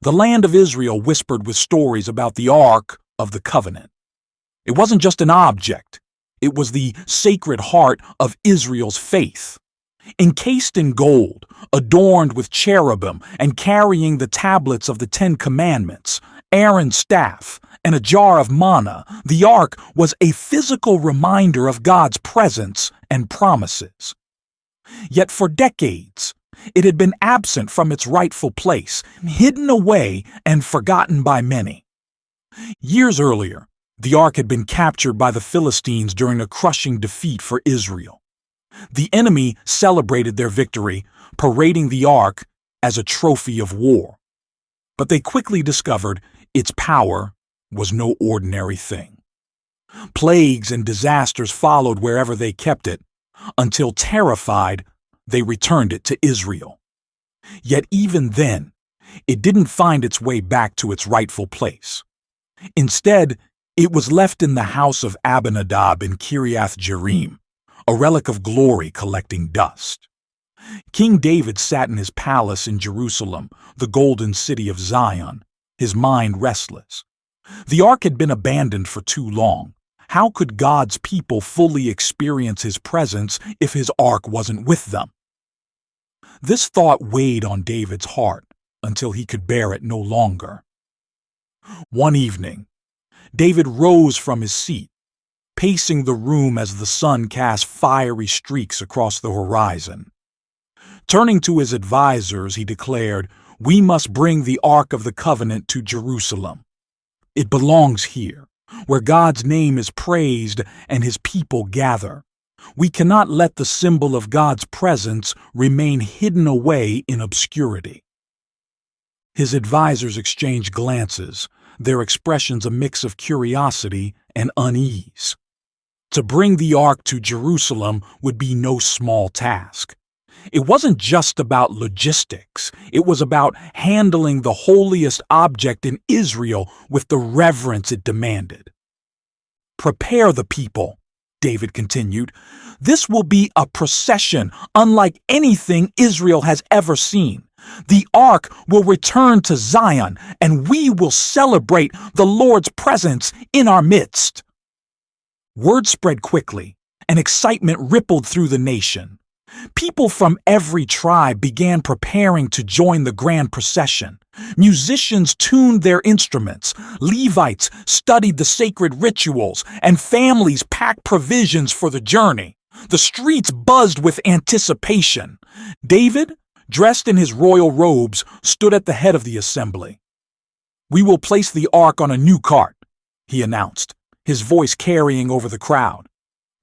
The land of Israel whispered with stories about the Ark of the Covenant. It wasn't just an object. It was the sacred heart of Israel's faith. Encased in gold, adorned with cherubim, and carrying the tablets of the Ten Commandments, Aaron's staff, and a jar of manna, the Ark was a physical reminder of God's presence and promises. Yet for decades, it had been absent from its rightful place, hidden away and forgotten by many. Years earlier, the Ark had been captured by the Philistines during a crushing defeat for Israel. The enemy celebrated their victory, parading the Ark as a trophy of war. But they quickly discovered its power was no ordinary thing. Plagues and disasters followed wherever they kept it, until terrified, they returned it to Israel. Yet even then, it didn't find its way back to its rightful place. Instead, it was left in the house of Abinadab in Kiriath Jearim, a relic of glory collecting dust. King David sat in his palace in Jerusalem, the golden city of Zion, his mind restless. The Ark had been abandoned for too long. How could God's people fully experience His presence if His Ark wasn't with them? This thought weighed on David's heart until he could bear it no longer. One evening, David rose from his seat, pacing the room as the sun cast fiery streaks across the horizon. Turning to his advisors, he declared, "We must bring the Ark of the Covenant to Jerusalem. It belongs here, where God's name is praised and His people gather. We cannot let the symbol of God's presence remain hidden away in obscurity." His advisors exchanged glances, their expressions a mix of curiosity and unease. To bring the Ark to Jerusalem would be no small task. It wasn't just about logistics. It was about handling the holiest object in Israel with the reverence it demanded. "Prepare the people," David continued. "This will be a procession unlike anything Israel has ever seen. The Ark will return to Zion, and we will celebrate the Lord's presence in our midst." Word spread quickly, and excitement rippled through the nation. People from every tribe began preparing to join the grand procession. Musicians tuned their instruments, Levites studied the sacred rituals, and families packed provisions for the journey. The streets buzzed with anticipation. David, dressed in his royal robes, stood at the head of the assembly. "We will place the Ark on a new cart," he announced, his voice carrying over the crowd.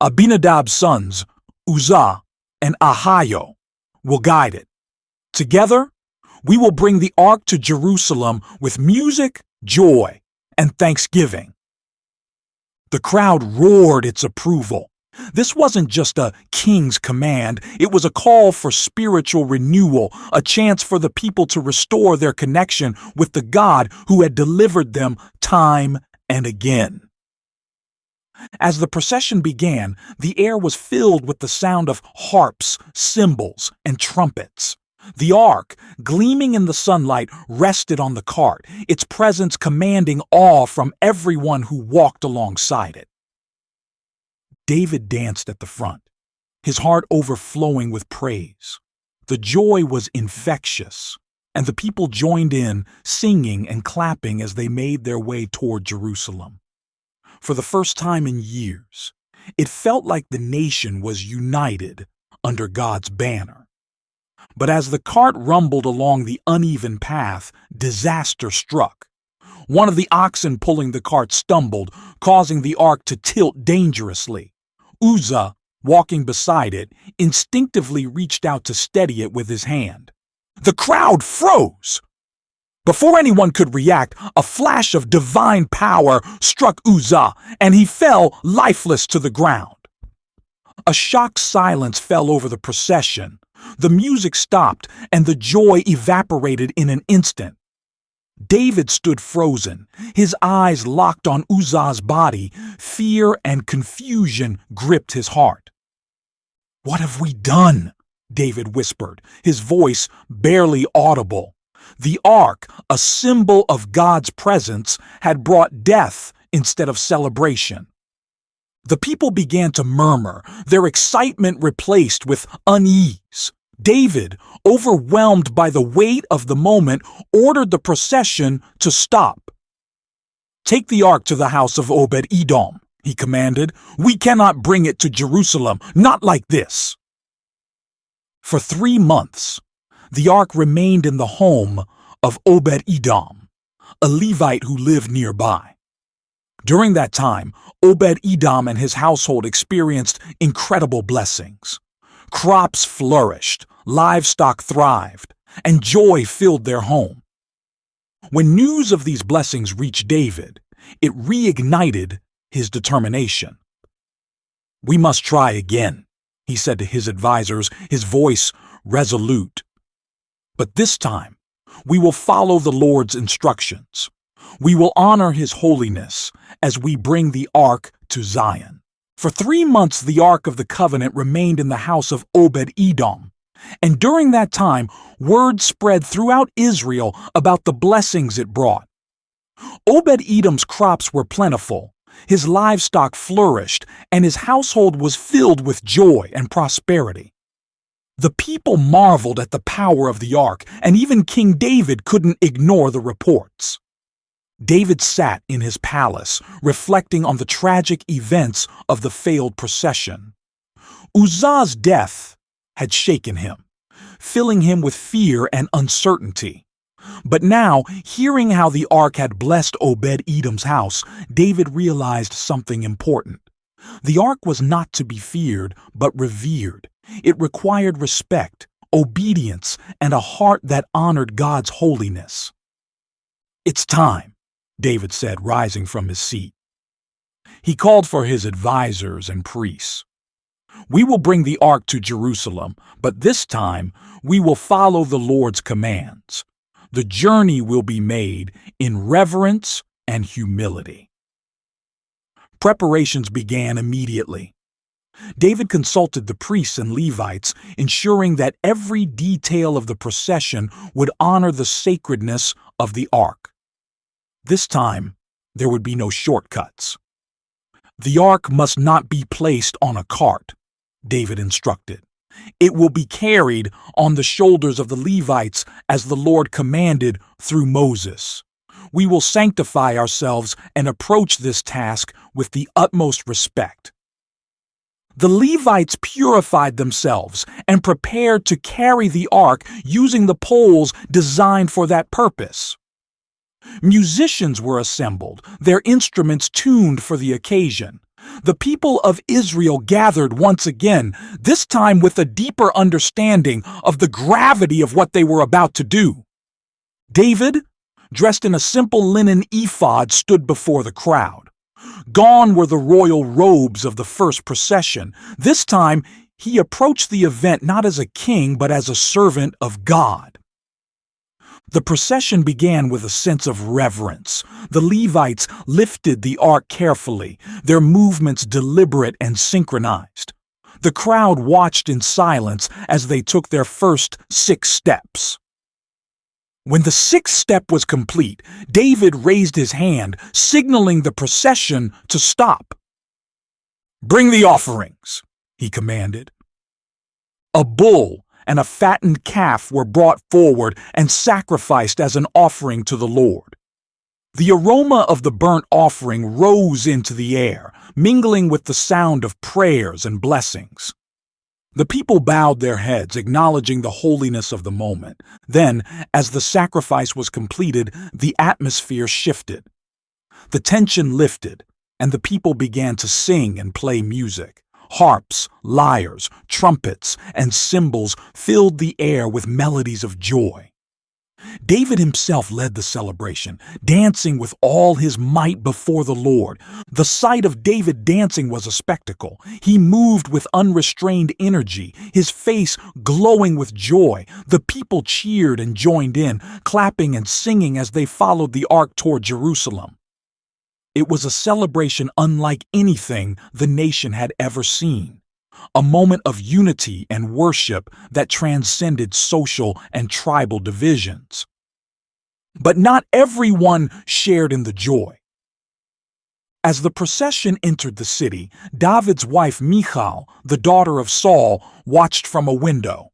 "Abinadab's sons, Uzzah and Ahio, will guide it. Together, we will bring the Ark to Jerusalem with music, joy, and thanksgiving." The crowd roared its approval. This wasn't just a king's command, it was a call for spiritual renewal, a chance for the people to restore their connection with the God who had delivered them time and again. As the procession began, the air was filled with the sound of harps, cymbals, and trumpets. The Ark, gleaming in the sunlight, rested on the cart, its presence commanding awe from everyone who walked alongside it. David danced at the front, his heart overflowing with praise. The joy was infectious, and the people joined in, singing and clapping as they made their way toward Jerusalem. For the first time in years, it felt like the nation was united under God's banner. But as the cart rumbled along the uneven path, disaster struck. One of the oxen pulling the cart stumbled, causing the Ark to tilt dangerously. Uzzah, walking beside it, instinctively reached out to steady it with his hand. The crowd froze. Before anyone could react, a flash of divine power struck Uzzah, and he fell lifeless to the ground. A shocked silence fell over the procession. The music stopped, and the joy evaporated in an instant. David stood frozen, his eyes locked on Uzzah's body. Fear and confusion gripped his heart. "What have we done?" David whispered, his voice barely audible. The ark, a symbol of God's presence, had brought death instead of celebration. The people began to murmur, their excitement replaced with unease. David, overwhelmed by the weight of the moment, ordered the procession to stop. "Take the ark to the house of Obed-Edom," he commanded. "We cannot bring it to Jerusalem, not like this." For 3 months, the ark remained in the home of Obed-Edom, a Levite who lived nearby. During that time, Obed-Edom and his household experienced incredible blessings. Crops flourished, livestock thrived, and joy filled their home. When news of these blessings reached David, it reignited his determination. "We must try again," he said to his advisors, his voice resolute. "But this time, we will follow the Lord's instructions. We will honor his holiness as we bring the ark to Zion." For 3 months the Ark of the Covenant remained in the house of Obed-Edom, and during that time word spread throughout Israel about the blessings it brought. Obed-Edom's crops were plentiful, his livestock flourished, and his household was filled with joy and prosperity. The people marveled at the power of the ark, and even King David couldn't ignore the reports. David sat in his palace, reflecting on the tragic events of the failed procession. Uzzah's death had shaken him, filling him with fear and uncertainty. But now, hearing how the ark had blessed Obed-Edom's house, David realized something important. The ark was not to be feared, but revered. It required respect, obedience, and a heart that honored God's holiness. "It's time," David said, rising from his seat. He called for his advisors and priests. "We will bring the ark to Jerusalem, but this time we will follow the Lord's commands. The journey will be made in reverence and humility." Preparations began immediately. David consulted the priests and Levites, ensuring that every detail of the procession would honor the sacredness of the ark. This time, there would be no shortcuts. "The ark must not be placed on a cart," David instructed. "It will be carried on the shoulders of the Levites as the Lord commanded through Moses. We will sanctify ourselves and approach this task with the utmost respect." The Levites purified themselves and prepared to carry the ark using the poles designed for that purpose. Musicians were assembled, their instruments tuned for the occasion. The people of Israel gathered once again, this time with a deeper understanding of the gravity of what they were about to do. David, dressed in a simple linen ephod, stood before the crowd. Gone were the royal robes of the first procession. This time, he approached the event not as a king, but as a servant of God. The procession began with a sense of reverence. The Levites lifted the ark carefully, their movements deliberate and synchronized. The crowd watched in silence as they took their first 6 steps. When the 6th step was complete, David raised his hand, signaling the procession to stop. "Bring the offerings," he commanded. A bull and a fattened calf were brought forward and sacrificed as an offering to the Lord. The aroma of the burnt offering rose into the air, mingling with the sound of prayers and blessings. The people bowed their heads, acknowledging the holiness of the moment. Then, as the sacrifice was completed, the atmosphere shifted. The tension lifted, and the people began to sing and play music. Harps, lyres, trumpets, and cymbals filled the air with melodies of joy. David himself led the celebration, dancing with all his might before the Lord. The sight of David dancing was a spectacle. He moved with unrestrained energy, his face glowing with joy. The people cheered and joined in, clapping and singing as they followed the ark toward Jerusalem. It was a celebration unlike anything the nation had ever seen, a moment of unity and worship that transcended social and tribal divisions. But not everyone shared in the joy. As the procession entered the city, David's wife Michal, the daughter of Saul, watched from a window.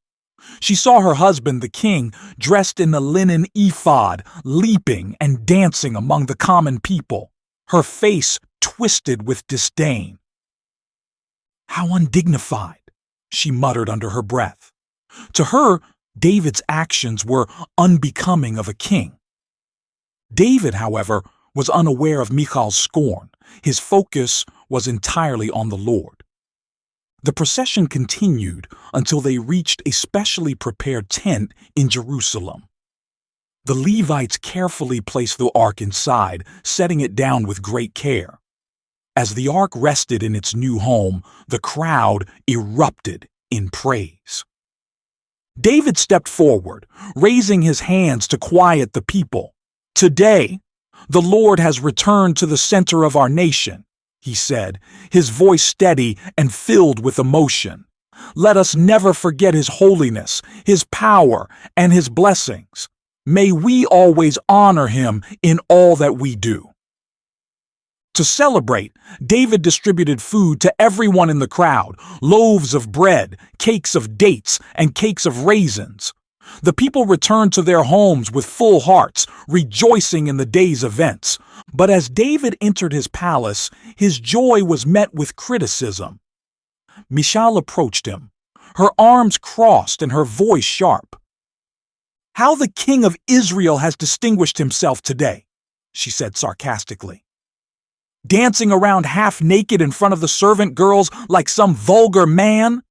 She saw her husband, the king, dressed in a linen ephod, leaping and dancing among the common people, her face twisted with disdain. "How undignified," she muttered under her breath. To her, David's actions were unbecoming of a king. David, however, was unaware of Michal's scorn. His focus was entirely on the Lord. The procession continued until they reached a specially prepared tent in Jerusalem. The Levites carefully placed the ark inside, setting it down with great care. As the ark rested in its new home, the crowd erupted in praise. David stepped forward, raising his hands to quiet the people. "Today, the Lord has returned to the center of our nation," he said, his voice steady and filled with emotion. "Let us never forget His holiness, His power, and His blessings. May we always honor Him in all that we do." To celebrate, David distributed food to everyone in the crowd: loaves of bread, cakes of dates, and cakes of raisins. The people returned to their homes with full hearts, rejoicing in the day's events. But as David entered his palace, his joy was met with criticism. Michal approached him, her arms crossed and her voice sharp. "How the king of Israel has distinguished himself today," she said sarcastically. "Dancing around half naked in front of the servant girls like some vulgar man?"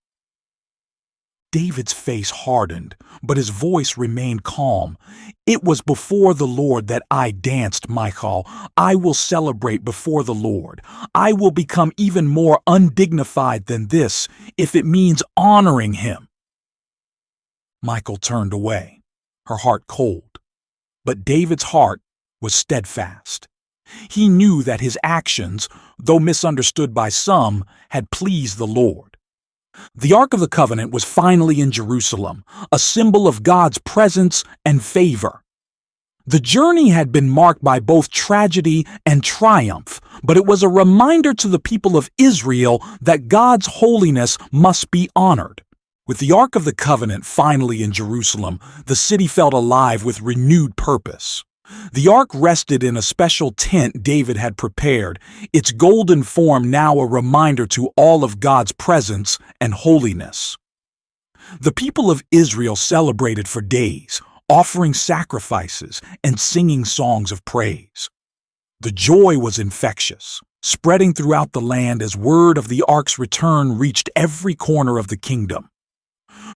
David's face hardened, but his voice remained calm. "It was before the Lord that I danced, Michal. I will celebrate before the Lord. I will become even more undignified than this if it means honoring Him." Michal turned away, her heart cold. But David's heart was steadfast. He knew that his actions, though misunderstood by some, had pleased the Lord. The Ark of the Covenant was finally in Jerusalem, a symbol of God's presence and favor. The journey had been marked by both tragedy and triumph, but it was a reminder to the people of Israel that God's holiness must be honored. With the Ark of the Covenant finally in Jerusalem, the city felt alive with renewed purpose. The ark rested in a special tent David had prepared, its golden form now a reminder to all of God's presence and holiness. The people of Israel celebrated for days, offering sacrifices and singing songs of praise. The joy was infectious, spreading throughout the land as word of the ark's return reached every corner of the kingdom.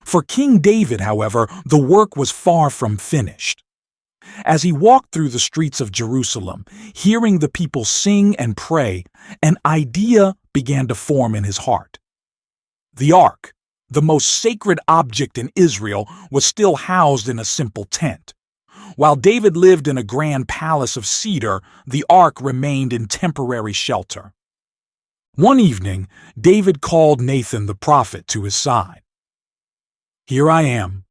For King David, however, the work was far from finished. As he walked through the streets of Jerusalem, hearing the people sing and pray, an idea began to form in his heart. The ark, the most sacred object in Israel, was still housed in a simple tent. While David lived in a grand palace of cedar, the ark remained in temporary shelter. One evening, David called Nathan the prophet to his side. "Here I am,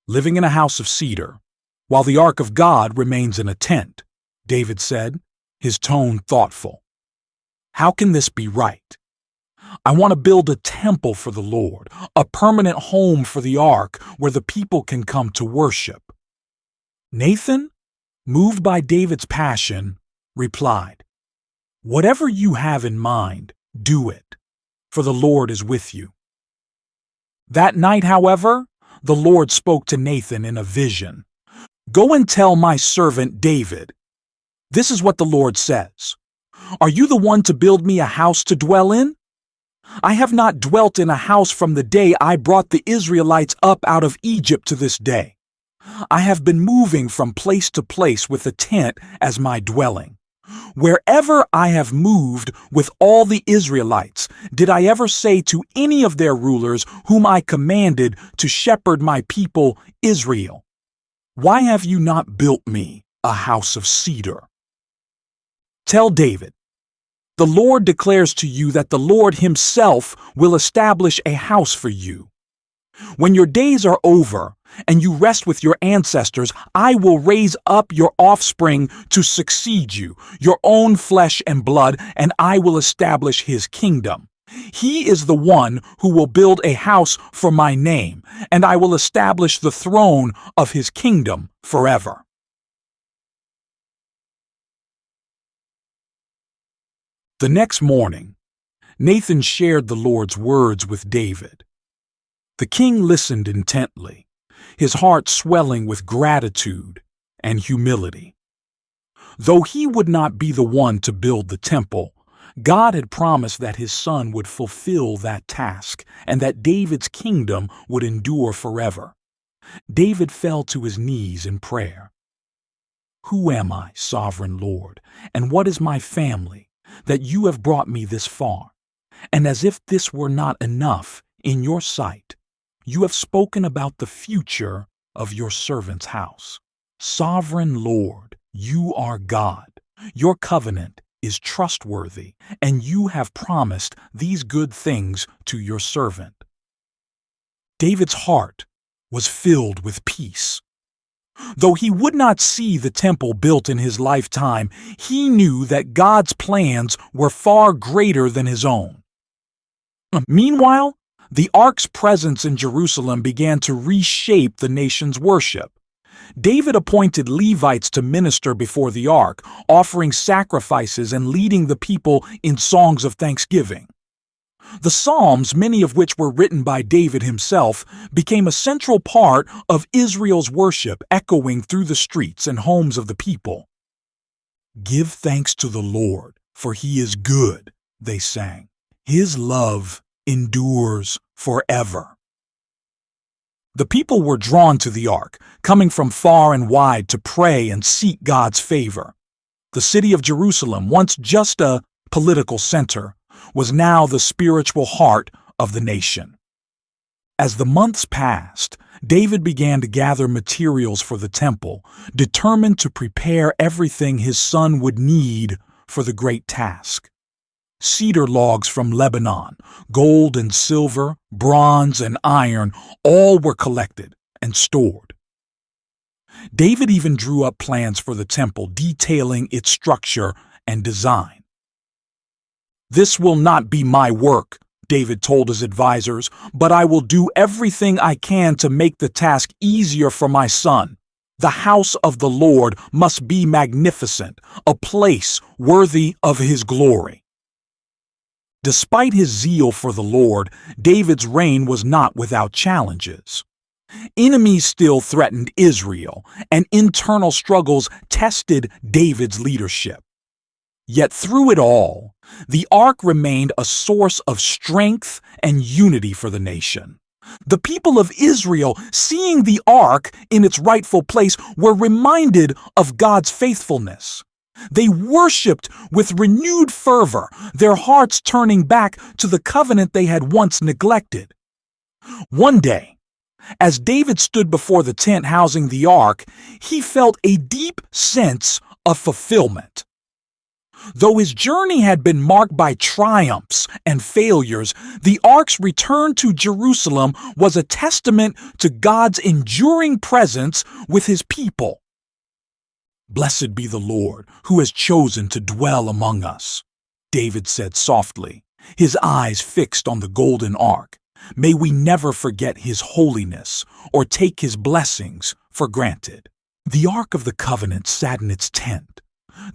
living in a house of cedar, while the ark of God remains in a tent," David said, his tone thoughtful. "How can this be right? I want to build a temple for the Lord, a permanent home for the ark where the people can come to worship." Nathan, moved by David's passion, replied, "Whatever you have in mind, do it, for the Lord is with you." That night, however, the Lord spoke to Nathan in a vision. "Go and tell my servant David, this is what the Lord says. Are you the one to build me a house to dwell in? I have not dwelt in a house from the day I brought the Israelites up out of Egypt to this day. I have been moving from place to place with a tent as my dwelling. Wherever I have moved with all the Israelites, did I ever say to any of their rulers whom I commanded to shepherd my people Israel, 'Why have you not built me a house of cedar?' Tell David, the Lord declares to you that the Lord Himself will establish a house for you. When your days are over, and you rest with your ancestors, I will raise up your offspring to succeed you, your own flesh and blood, and I will establish his kingdom. He is the one who will build a house for my name, and I will establish the throne of his kingdom forever. The next morning, Nathan shared the Lord's words with David. The king listened intently, his heart swelling with gratitude and humility. Though he would not be the one to build the temple, God had promised that his son would fulfill that task and that David's kingdom would endure forever. David fell to his knees in prayer. Who am I, sovereign Lord, and what is my family, that you have brought me this far? And as if this were not enough in your sight, you have spoken about the future of your servant's house. Sovereign Lord, you are God. Your covenant is trustworthy, and you have promised these good things to your servant. David's heart was filled with peace. Though he would not see the temple built in his lifetime, he knew that God's plans were far greater than his own. Meanwhile, the ark's presence in Jerusalem began to reshape the nation's worship. David appointed Levites to minister before the ark, offering sacrifices and leading the people in songs of thanksgiving. The Psalms, many of which were written by David himself, became a central part of Israel's worship, echoing through the streets and homes of the people. Give thanks to the Lord, for he is good, they sang. His love endures forever. The people were drawn to the ark, coming from far and wide to pray and seek God's favor. The city of Jerusalem, once just a political center, was now the spiritual heart of the nation. As the months passed, David began to gather materials for the temple, determined to prepare everything his son would need for the great task. Cedar logs from Lebanon, gold and silver, bronze and iron, all were collected and stored. David even drew up plans for the temple, detailing its structure and design. This will not be my work, David told his advisors, but I will do everything I can to make the task easier for my son. The house of the Lord must be magnificent, a place worthy of his glory. Despite his zeal for the Lord, David's reign was not without challenges. Enemies still threatened Israel, and internal struggles tested David's leadership. Yet through it all, the ark remained a source of strength and unity for the nation. The people of Israel, seeing the ark in its rightful place, were reminded of God's faithfulness. They worshipped with renewed fervor, their hearts turning back to the covenant they had once neglected. One day, as David stood before the tent housing the ark, he felt a deep sense of fulfillment. Though his journey had been marked by triumphs and failures, the ark's return to Jerusalem was a testament to God's enduring presence with his people. Blessed be the Lord, who has chosen to dwell among us, David said softly, his eyes fixed on the golden ark. May we never forget his holiness or take his blessings for granted. The Ark of the Covenant sat in its tent,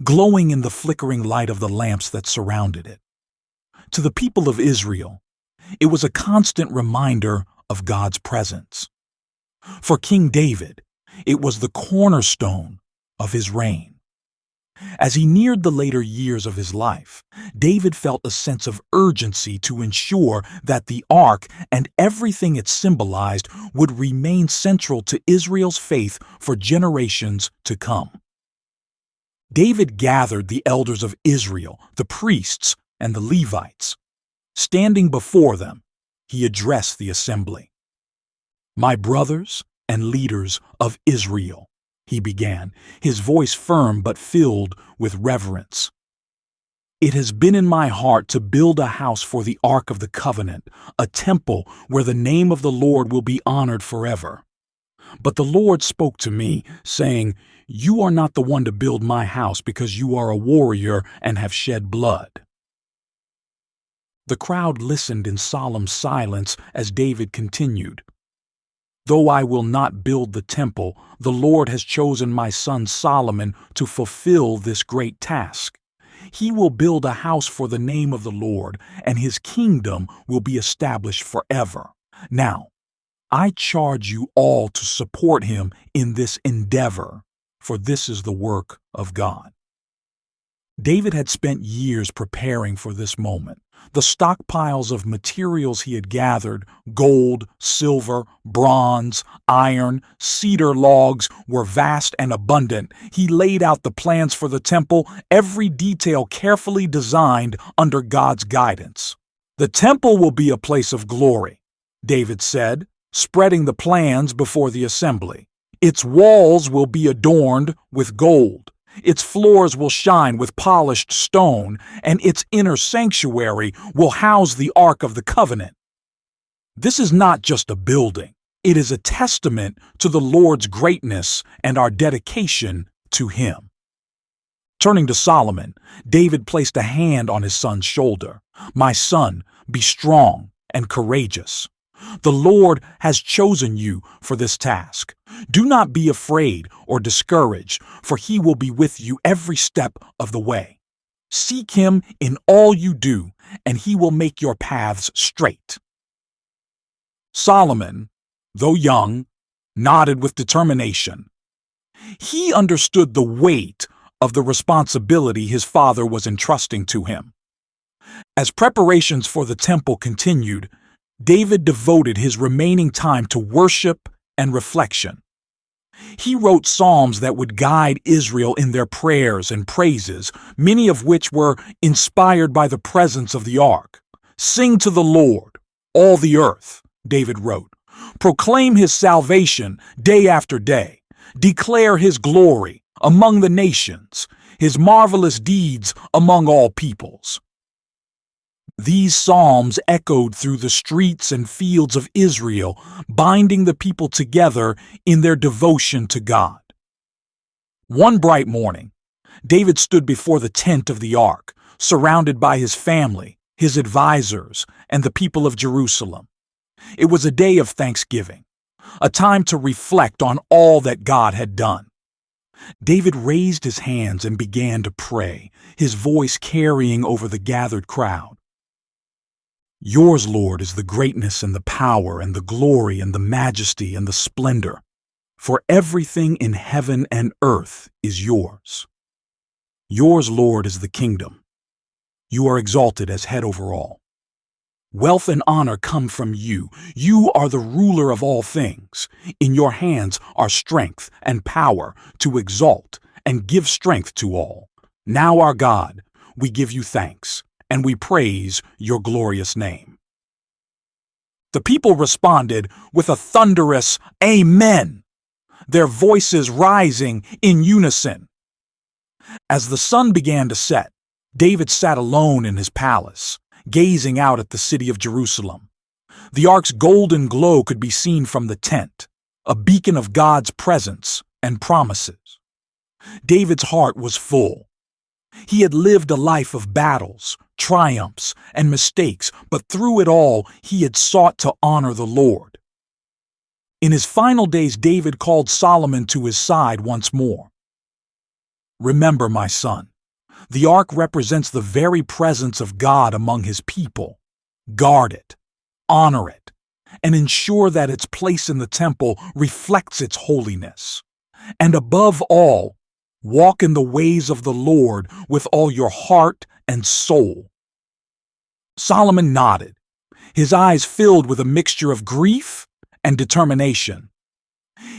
glowing in the flickering light of the lamps that surrounded it. To the people of Israel, it was a constant reminder of God's presence. For King David, it was the cornerstone of his reign. As he neared the later years of his life, David felt a sense of urgency to ensure that the ark and everything it symbolized would remain central to Israel's faith for generations to come. David gathered the elders of Israel, the priests, and the Levites. Standing before them, he addressed the assembly. "My brothers and leaders of Israel," he began, his voice firm but filled with reverence. "It has been in my heart to build a house for the Ark of the Covenant, a temple where the name of the Lord will be honored forever. But the Lord spoke to me, saying, "You are not the one to build my house because you are a warrior and have shed blood." The crowd listened in solemn silence as David continued. "Though I will not build the temple, the Lord has chosen my son Solomon to fulfill this great task. He will build a house for the name of the Lord, and his kingdom will be established forever. Now, I charge you all to support him in this endeavor, for this is the work of God." David had spent years preparing for this moment. The stockpiles of materials he had gathered, gold, silver, bronze, iron, cedar logs, were vast and abundant. He laid out the plans for the temple, every detail carefully designed under God's guidance. "The temple will be a place of glory," David said, spreading the plans before the assembly. "Its walls will be adorned with gold. Its floors will shine with polished stone, and its inner sanctuary will house the Ark of the Covenant." This is not just a building. It is a testament to the Lord's greatness and our dedication to Him. Turning to Solomon, David placed a hand on his son's shoulder. "My son, be strong and courageous. The Lord has chosen you for this task. Do not be afraid or discouraged, for He will be with you every step of the way. Seek Him in all you do, and He will make your paths straight." Solomon, though young, nodded with determination. He understood the weight of the responsibility his father was entrusting to him. As preparations for the temple continued, David devoted his remaining time to worship and reflection. He wrote psalms that would guide Israel in their prayers and praises, many of which were inspired by the presence of the ark. "Sing to the Lord, all the earth," David wrote. "Proclaim His salvation day after day. Declare His glory among the nations, His marvelous deeds among all peoples." These psalms echoed through the streets and fields of Israel, binding the people together in their devotion to God. One bright morning, David stood before the tent of the ark, surrounded by his family, his advisors, and the people of Jerusalem. It was a day of thanksgiving, a time to reflect on all that God had done. David raised his hands and began to pray, his voice carrying over the gathered crowd. "Yours, Lord, is the greatness and the power and the glory and the majesty and the splendor, for everything in heaven and earth is yours. Yours, Lord, is the kingdom. You are exalted as head over all. Wealth and honor come from you. You are the ruler of all things. In your hands are strength and power to exalt and give strength to all. Now, our God, we give you thanks, and we praise your glorious name." The people responded with a thunderous "Amen," their voices rising in unison. As the sun began to set, David sat alone in his palace, gazing out at the city of Jerusalem. The ark's golden glow could be seen from the tent, a beacon of God's presence and promises. David's heart was full. He had lived a life of battles, triumphs, and mistakes, but through it all, he had sought to honor the Lord. In his final days, David called Solomon to his side once more. "Remember, my son, the ark represents the very presence of God among His people. Guard it, honor it, and ensure that its place in the temple reflects its holiness. And above all, walk in the ways of the Lord with all your heart and soul." Solomon nodded, his eyes filled with a mixture of grief and determination.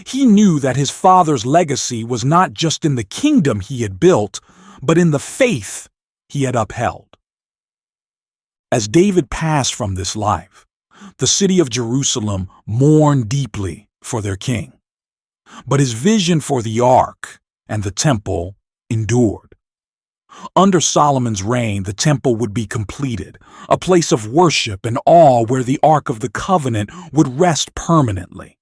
He knew that his father's legacy was not just in the kingdom he had built, but in the faith he had upheld. As David passed from this life, the city of Jerusalem mourned deeply for their king. But his vision for the ark and the temple endured. Under Solomon's reign, the temple would be completed, a place of worship and awe where the Ark of the Covenant would rest permanently.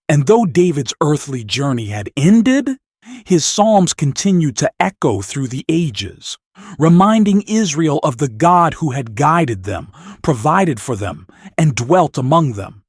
And though David's earthly journey had ended, his psalms continued to echo through the ages, reminding Israel of the God who had guided them, provided for them, and dwelt among them.